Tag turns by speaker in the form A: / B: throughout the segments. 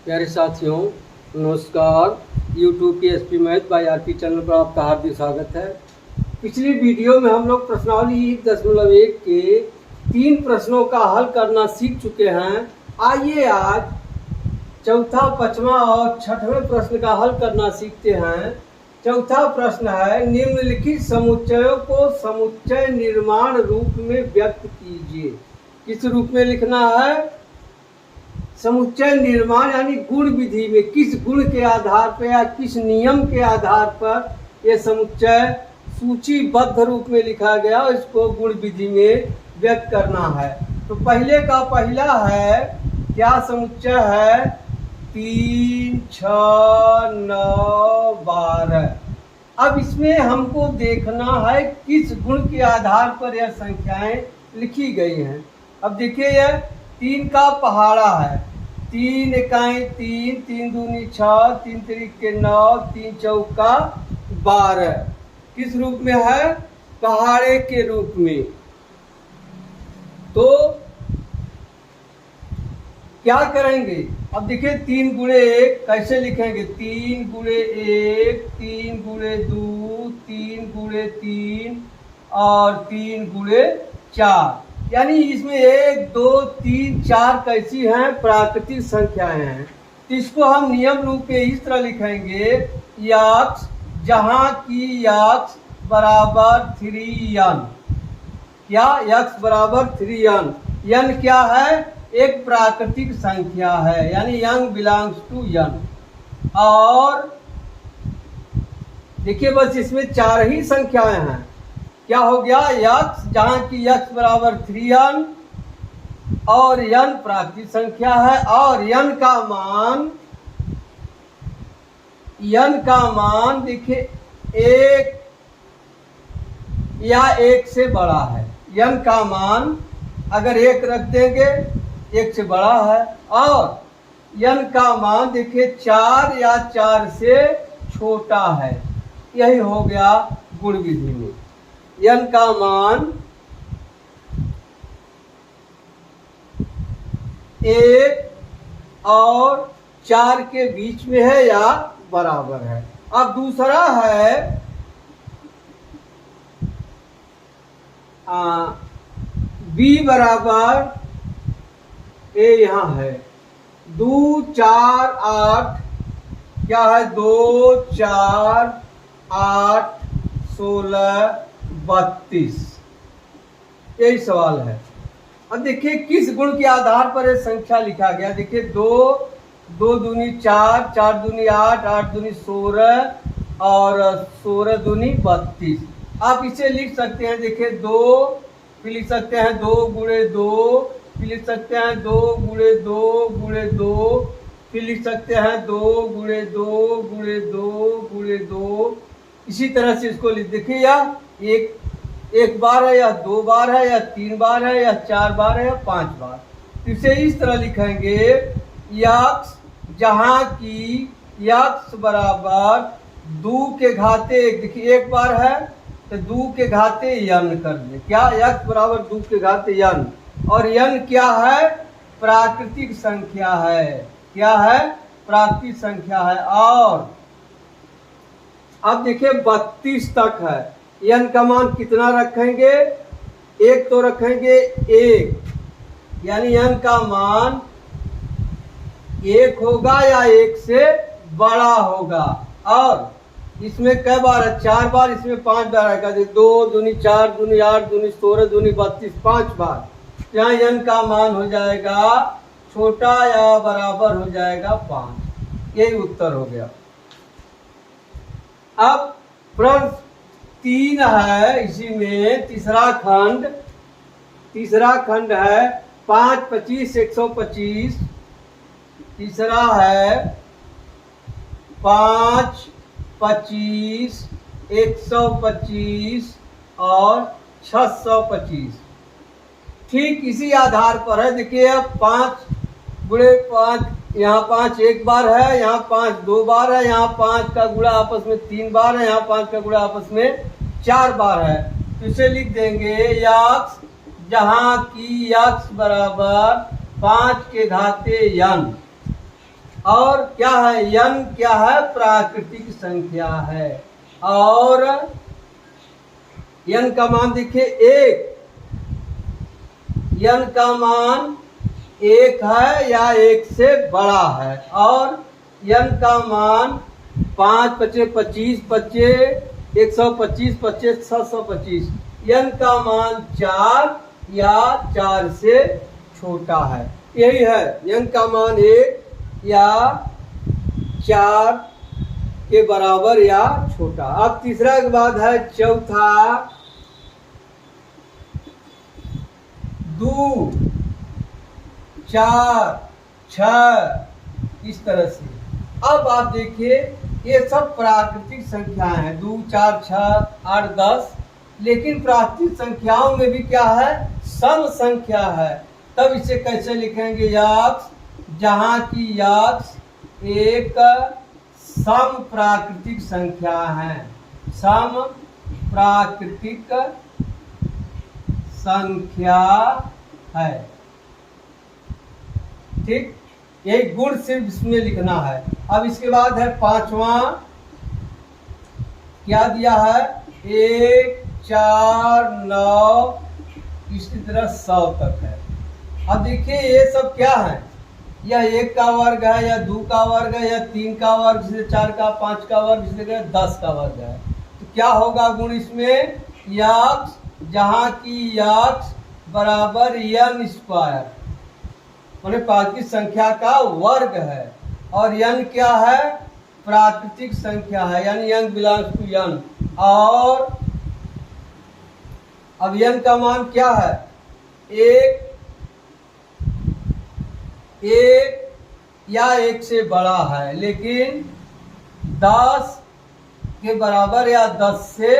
A: प्यारे साथियों, नमस्कार। यूट्यूब के SP math by RP channel पर आपका हार्दिक स्वागत है। पिछली वीडियो में हम लोग प्रश्नावली 10.1 के 3 प्रश्नों का हल करना सीख चुके हैं। आइए आज चौथा, पांचवा और छठवें प्रश्न का हल करना सीखते हैं। चौथा प्रश्न है, निम्नलिखित समुच्चयों को समुच्चय निर्माण रूप में व्यक्त कीजिए। किस रूप में लिखना है? समुच्चय निर्माण यानी गुण विधि में, किस गुण के आधार पर या किस नियम के आधार पर यह समुच्चय सूचीबद्ध रूप में लिखा गया, इसको गुण विधि में व्यक्त करना है। तो पहले का पहला है, क्या समुच्चय है? 3, 6, 9, 12। अब इसमें हमको देखना है किस गुण के आधार पर यह संख्याएं लिखी गई हैं। अब देखिए, यह 3 का पहाड़ा है। 3 इकाई 3, 3 दूनी 6, 3 तिरिके 9, 3 चौका 12। किस रूप में है? पहाड़े के रूप में। तो क्या करेंगे? अब देखिए, 3 गुणे 1 कैसे लिखेंगे? 3 गुणे 1, 3 गुणे 2, 3 गुणे 3 और 3 गुणे 4। यानी इसमें 1, 2, 3, 4 कैसी हैं? प्राकृतिक संख्याएं हैं। तो इसको हम नियम रूप में इस तरह लिखेंगे, यक्स जहां की यक्स बराबर 3n। क्या? यक्स बराबर 3n। n क्या है? एक प्राकृतिक संख्या है, यानी n बिलोंग्स टू n। और देखिए, बस इसमें 4 ही संख्याएं हैं। क्या हो गया? यक्स जहां की यक्स बराबर 3n और n प्राकृतिक संख्या है, और n का मान देखिए 1 या 1 से बड़ा है। n का मान अगर 1 रख देंगे 1 से बड़ा है, और n का मान देखिए 4 या 4 से छोटा है। यही हो गया गुण विधि में। n का मान 1 और 4 के बीच में है या बराबर है। अब दूसरा है, b बराबर ए, यहाँ है 2, 4, 8। क्या है? 2, 4, 8, 16, 32। यही सवाल है। अब देखिए, किस गुण के आधार पर यह संख्या लिखा गया। देखिए, 2 दूनी 4, 4 दूनी 8, 8 दूनी 16 और 16 दूनी 32। आप इसे लिख सकते हैं, देखिए 2, फिर लिख सकते हैं 2 गुणे 2, फिर लिख सकते हैं 2 गुणे 2 गुणे 2, फिर लिख सकते हैं 2 गुणे 2 गुणे 2 गुणे 2। इसी तरह से इसको लिख, देखिए या एक बार है या 2 बार है या 3 बार है या 4 बार है या 5 बार। इसे इस तरह लिखेंगे, यक्स जहां की यक्स बराबर 2 के घाते 1। देखिए 1 बार है तो 2 के घाते n कर दे। क्या? यक्स बराबर 2 के घाते n, और n क्या है? प्राकृतिक संख्या है। क्या है? प्राकृतिक संख्या है। और अब देखिए 32 तक है। n का मान कितना रखेंगे? 1 तो रखेंगे 1, यानी n का मान 1 होगा या 1 से बड़ा होगा। और इसमें कई बार है? 4 बार। इसमें 5 बार आएगा। 2 दूनी 4 दूनी 8 दूनी 16 दूनी 32, 5 बार। यहाँ n का मान हो जाएगा छोटा या बराबर हो जाएगा 5। यही उत्तर हो गया। अब प्रश्न 3 है, इसी में तीसरा खंड है 5, 25, 125। तीसरा है 5, 25, 125 और 625। ठीक इसी आधार पर है। देखिए, अब 5 गुणे 5, यहाँ 5 1 बार है, यहाँ 5 2 बार है, यहाँ 5 का गुणा आपस में 3 बार है, यहाँ 5 का गुणा आपस में 4 बार है। तो इसे लिख देंगे, यक्स जहाँ की यक्स बराबर 5 के घाते n और क्या है n क्या है प्राकृतिक संख्या है। और n का मान देखिए 1, n का मान 1 है या 1 से बड़ा है। और n का मान 5 × 25 = 125 × 625, n का मान 4 या 4 से छोटा है। यही है n का मान 1 या 4 के बराबर या छोटा। अब तीसरा के बाद है चौथा 2, 4, 6 इस तरह से। अब आप देखिए ये सब प्राकृतिक संख्याएं हैं 2, 4, 6, 8, 10। लेकिन प्राकृतिक संख्याओं में भी क्या है सम संख्या है। तब इसे कैसे लिखेंगे यक्स, जहाँ की यक्स एक सम प्राकृतिक संख्या है। सम प्राकृतिक संख्या है। ठीक, यही गुण सिर्फ इसमें लिखना है। अब इसके बाद है पांचवा, क्या दिया है 1, 4, 9 इसी तरह 100 तक है। अब देखिए ये सब क्या है, यह 1 का वर्ग है या 2 का वर्ग है या 3 का वर्ग से 4 का 5 का वर्ग से 10 का वर्ग है। तो क्या होगा गुण इसमें यक्स, जहाँ की यक्स बराबर n स्क्वायर माने प्राकृतिक संख्या का वर्ग है। और n क्या है प्राकृतिक संख्या है यानी n बिलोंग्स टू n। और अब n का मान क्या है 1 या 1 से बड़ा है, लेकिन 10 के बराबर या 10 से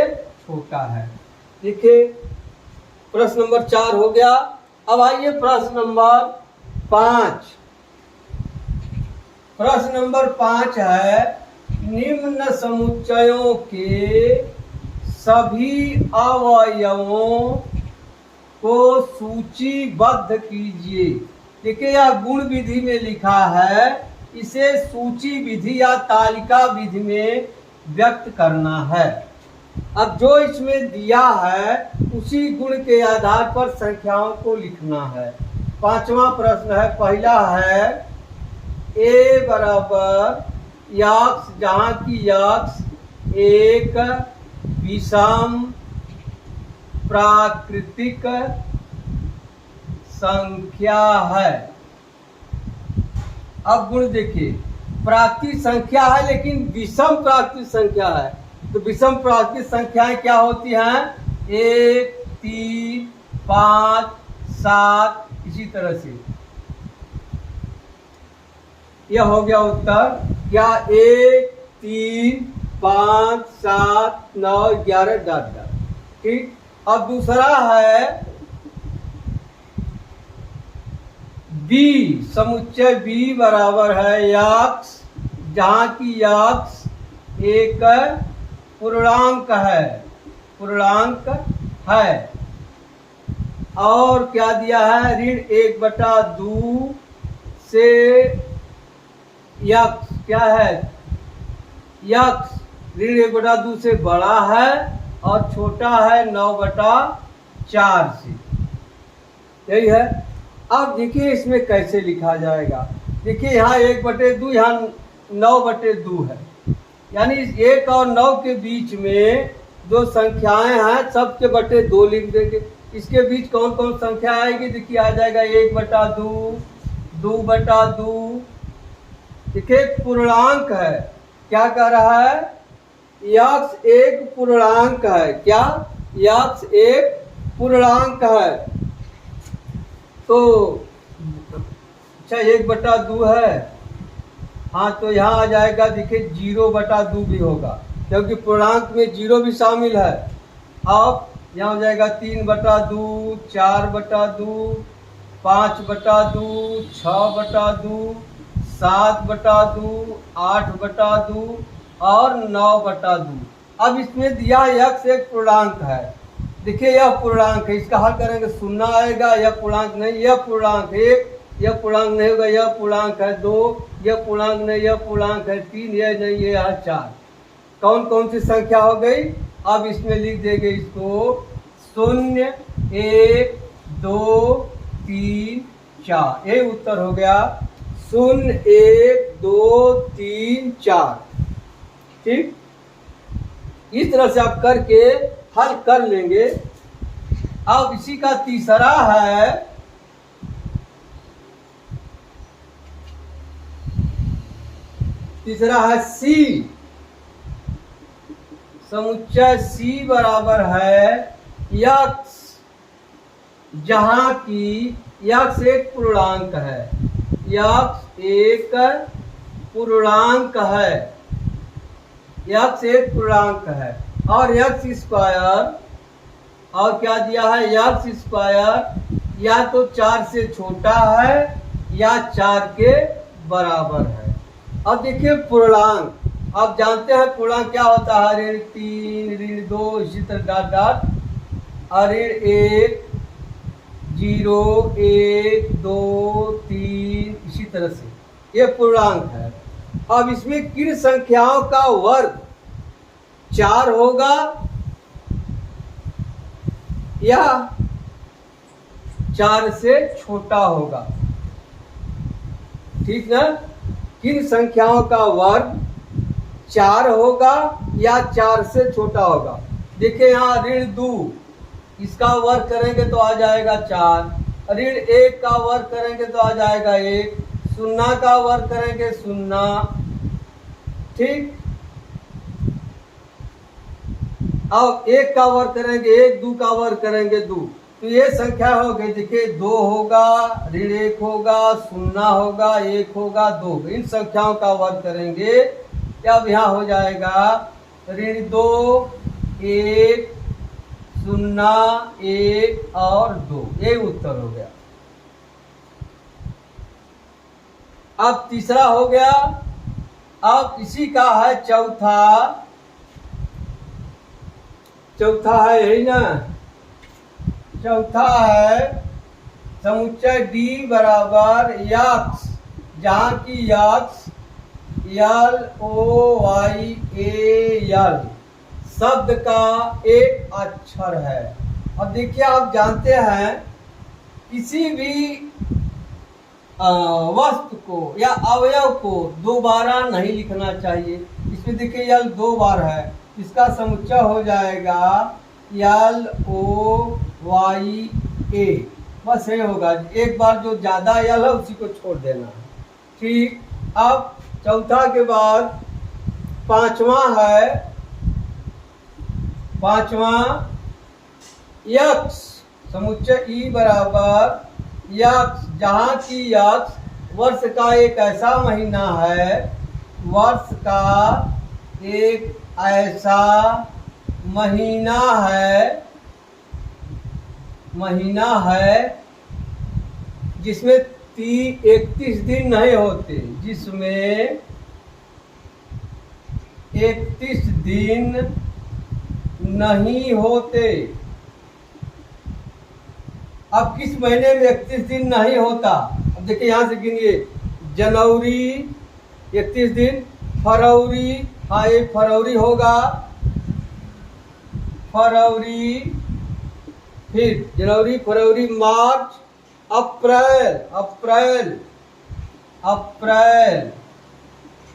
A: छोटा है। देखिए प्रश्न नंबर 4 हो गया। अब आइए प्रश्न नंबर 5। प्रश्न नंबर 5 है निम्न समुच्चयों के सभी अवयवों को सूचीबद्ध कीजिए। देखिए यह गुण विधि में लिखा है, इसे सूची विधि या तालिका विधि में व्यक्त करना है। अब जो इसमें दिया है उसी गुण के आधार पर संख्याओं को लिखना है। पांचवा प्रश्न है, पहला है a बराबर यक्स, जहाँ की यक्स एक विषम प्राकृतिक संख्या है। अब गुण देखिए प्राकृतिक संख्या है लेकिन विषम प्राकृतिक संख्या है। तो विषम प्राकृतिक संख्याएं क्या होती हैं 1, 3, 5, 7 इसी तरह से। यह हो गया उत्तर। क्या 1, 3, 5, 7, 9, 11 डॉट डॉट। ठीक, अब दूसरा है b, समुच्चय b बराबर है यक्स, जहाँ की यक्स एक पूर्णांक है। और क्या दिया है ऋण 1/2 से यक्स क्या है यक्स ऋण 1/2 से बड़ा है और छोटा है 9/4 से। यही है। अब देखिए इसमें कैसे लिखा जाएगा। देखिए यहाँ 1/2 यहाँ 9/2 है, यानी 1 और 9 के बीच में जो संख्याएं हैं सबके बटे 2 लिख देंगे। इसके बीच कौन कौन संख्या आएगी देखिए आ जाएगा 1/2, 2/2। देखिए पूर्णांक है, क्या कह रहा है यक्स एक पूर्णांक है। क्या यक्स एक पूर्णांक है। तो अच्छा 1/2 है, हाँ तो यहाँ आ जाएगा देखिए 0/2 भी होगा क्योंकि पूर्णांक में 0 भी शामिल है। अब यहाँ हो जाएगा 3/2, 4/2, 5/2, 6/2, 7/2, 8/2 और 9/2। अब इसमें दिया यक्स एक पूर्णांक है। देखिए यह पूर्णांक है, इसका हल करेंगे 0 आएगा। यह पूर्णांक नहीं, यह पूर्णांक एक यह पूर्णांक नहीं होगा, यह पूर्णांक है 2, यह पूर्णांक नहीं, यह पूर्णांक है 3, यह नहीं, यह है 4। कौन कौन सी संख्या हो गई? अब इसमें लिख देंगे इसको 0, 1, 2, 3, 4। यही उत्तर हो गया 0, 1, 2, 3, 4। ठीक, इस तरह से आप करके हल कर लेंगे। अब इसी का तीसरा है C। समुच्चय C बराबर है x, जहां की x एक पूर्णांक है, x एक पूर्णांक है, x एक पूर्णांक है, और x स्क्वायर, और क्या दिया है? x स्क्वायर या तो 4 से छोटा है या 4 के बराबर है। अब देखिए पूर्णांक, आप जानते हैं पूर्णांक क्या होता है? ऋण 3, ऋण 2, इसी तरह डॉट डॉट, ऋण 1, 0, 1, 2, 3, इसी तरह से ये पूर्णांक है। अब इसमें किन संख्याओं का वर्ग 4 होगा या 4 से छोटा होगा? ठीक ना? किन संख्याओं का वर्ग 4 होगा या 4 से छोटा होगा? देखिए यहाँ ऋण 2, इसका वर्ग करेंगे तो आ जाएगा 4, ऋण 1 का वर्ग करेंगे तो आ जाएगा 1, 0 का वर्ग करेंगे 0। ठीक, अब 1 का वर्ग करेंगे 1, 2 का वर्ग करेंगे 2, तो ये संख्या हो गई। देखिए 2 होगा, ऋण 1 होगा, 0 होगा, 1 होगा, 2। इन संख्याओं का वर्ग करेंगे, अब यहाँ हो जाएगा ऋण 2, 1, 0, 1 और 2। ये उत्तर हो गया। अब तीसरा हो गया। अब इसी का है चौथा है यही ना? चौथा है समुच्चय D बराबर x, जहाँ की x LOYAL शब्द का एक अक्षर है। अब देखिए आप जानते हैं किसी भी वस्तु को या अवयव को दोबारा नहीं लिखना चाहिए। इसमें देखिए यल 2 बार है, इसका समुच्चय हो जाएगा LOYA, बस ये होगा। एक बार जो ज्यादा यल है उसी को छोड़ देना है। ठीक, अब चौथा के बाद पांचवा है, यक्स, समुच्चय E बराबर यक्स, जहाँ की यक्स वर्ष का एक ऐसा महीना है, वर्ष का एक ऐसा महीना है जिसमें 31 दिन नहीं होते, जिसमें 31 दिन नहीं होते। अब किस महीने में 31 दिन नहीं होता? अब देखिए यहाँ से गिनिए, जनवरी 31 दिन, फरवरी, हाँ ये फरवरी होगा, फरवरी, फिर जनवरी, फरवरी, मार्च, अप्रैल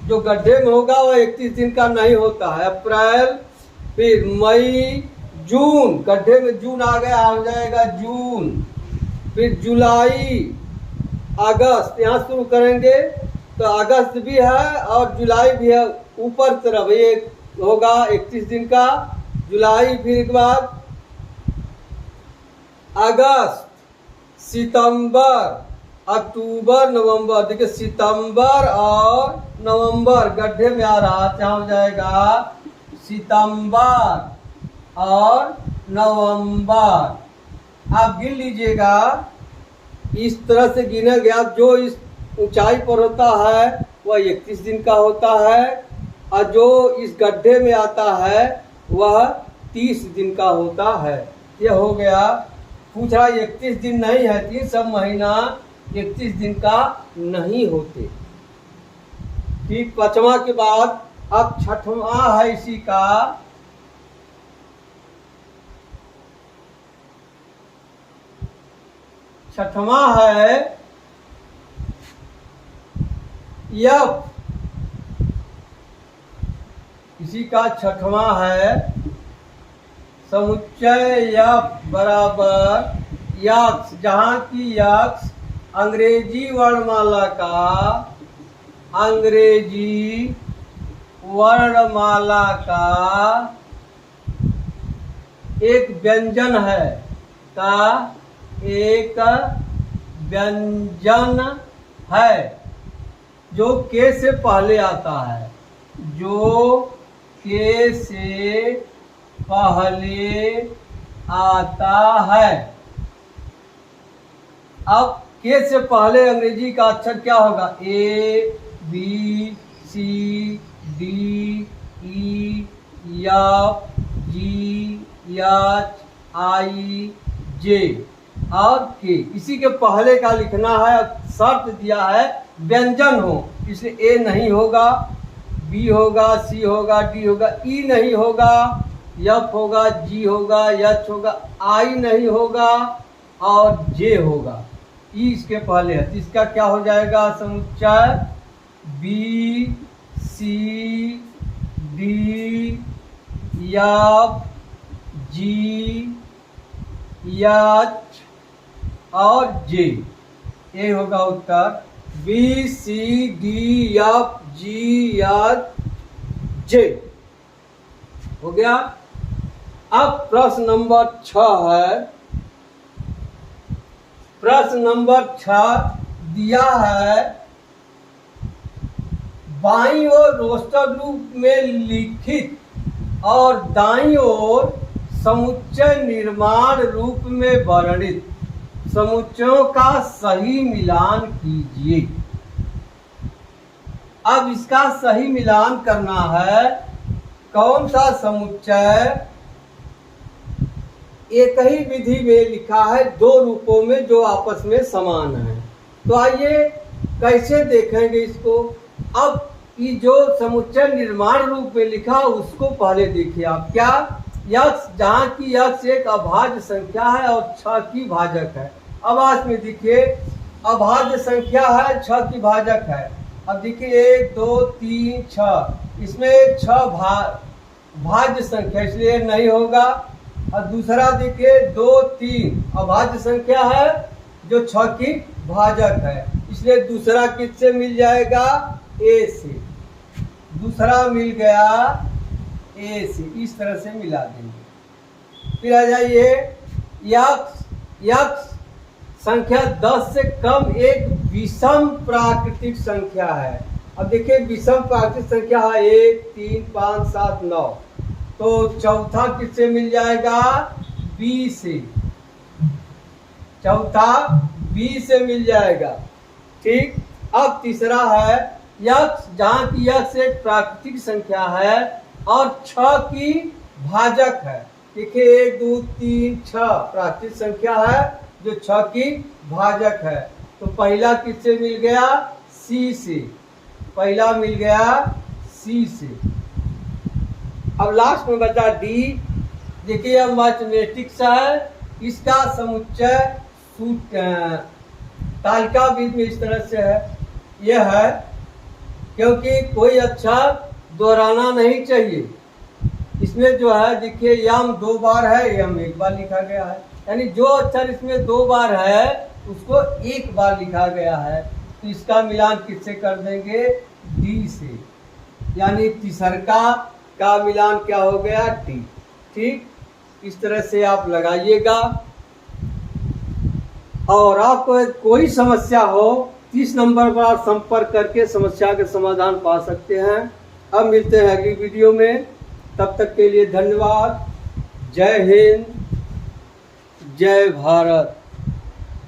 A: जो गड्ढे में होगा वह 31 दिन का नहीं होता है, अप्रैल, फिर मई, जून, गड्ढे में जून आ गया, हो जाएगा जून, फिर जुलाई, अगस्त, यहाँ शुरू करेंगे तो अगस्त भी है और जुलाई भी है, ऊपर तरफ ये होगा 31 दिन का, जुलाई, फिर एक बाद अगस्त, सितंबर, अक्टूबर, नवंबर। देखिए सितंबर और नवंबर गड्ढे में आ रहा है, यहाँ हो जाएगा सितंबर और नवंबर। आप गिन लीजिएगा, इस तरह से गिनेंगे आप, जो इस ऊंचाई पर होता है वह 31 दिन का होता है और जो इस गड्ढे में आता है वह 30 दिन का होता है। यह हो गया। पूछ रहा 31 दिन नहीं है, 3 सब महीना 31 दिन का नहीं होते। ठीक, 5वां के बाद अब 6वां है इसी का। छठवां है यफ, इसी का छठवां है समुच्चय यफ बराबर यक्स, जहां की यक्स अंग्रेजी वर्णमाला का, अंग्रेजी वर्णमाला का एक व्यंजन है, का एक व्यंजन है जो के से पहले आता है, जो के से पहले आता है। अब के से पहले अंग्रेजी का अक्षर क्या होगा? A B C D E F G H I J और के, इसी के पहले का लिखना है। शर्त दिया है व्यंजन हो, इसलिए ए नहीं होगा, बी होगा, सी होगा, डी होगा, ई नहीं होगा, एफ होगा, जी होगा, एच होगा, आई नहीं होगा और जे होगा। ई इसके पहले है, तो इसका क्या हो जाएगा? समुच्चय B C D F G H और जे, ये होगा उत्तर। B C D F G H J हो गया। अब प्रश्न नंबर 6 है। प्रश्न नंबर 6 दिया है बाईं ओर रोस्टर रूप में लिखित और दाईं ओर समुच्चय निर्माण रूप में वर्णित समुच्चयों का सही मिलान कीजिए। अब इसका सही मिलान करना है। कौन सा समुच्चय एक ही विधि में लिखा है, दो रूपों में जो आपस में समान है। तो आइए कैसे देखेंगे इसको। अब ये जो समुच्चय निर्माण रूप में लिखा उसको पहले देखिए आप। क्या? यक्स, जहाँ की यक्स एक अभाज्य संख्या है और 6 की भाजक है। अब आज में देखिए अभाज्य संख्या है, 6 की भाजक है। अब देखिए 1 2 3 6, इसमें 6 भाज्य संख्या, इसलिए नहीं होगा। और दूसरा देखिए 2 3 अभाज्य संख्या है जो 6 की भाजक है, इसलिए दूसरा किससे मिल जाएगा? ए से। दूसरा मिल गया ए से, इस तरह से मिला देंगे। फिर आ जाइए यक्स संख्या 10 से कम एक विषम प्राकृतिक संख्या है। अब देखिए विषम प्राकृतिक संख्या है 1 3 5 7 9, तो चौथा किससे मिल जाएगा? बी से। चौथा बी से मिल जाएगा। ठीक। अब तीसरा है यक्स, जहाँ की यक्स एक प्राकृतिक संख्या है और 6 की भाजक है। देखिए 1 2 3 6 प्राकृतिक संख्या है जो 6 की भाजक है। तो पहला किससे मिल गया? सी से। पहला मिल गया सी से। अब लास्ट में बचा डी। देखिए अब मैथमेटिक्स है, इसका समुच्चय तालिका विधि में इस तरह से है। यह है क्योंकि कोई अक्षर दोहराना नहीं चाहिए। इसमें जो है देखिए यम 2 बार है, यम 1 बार लिखा गया है, यानी जो अक्षर इसमें 2 बार है उसको 1 बार लिखा गया है। तो इसका मिलान किससे कर देंगे? डी से। यानी तीसरका का मिलान क्या हो गया? डी। ठीक, इस तरह से आप लगाइएगा। और आपको कोई समस्या हो 30 नंबर पर आप संपर्क करके समस्या के समाधान पा सकते हैं। अब मिलते हैं अगली वीडियो में, तब तक के लिए धन्यवाद। जय हिंद, जय भारत।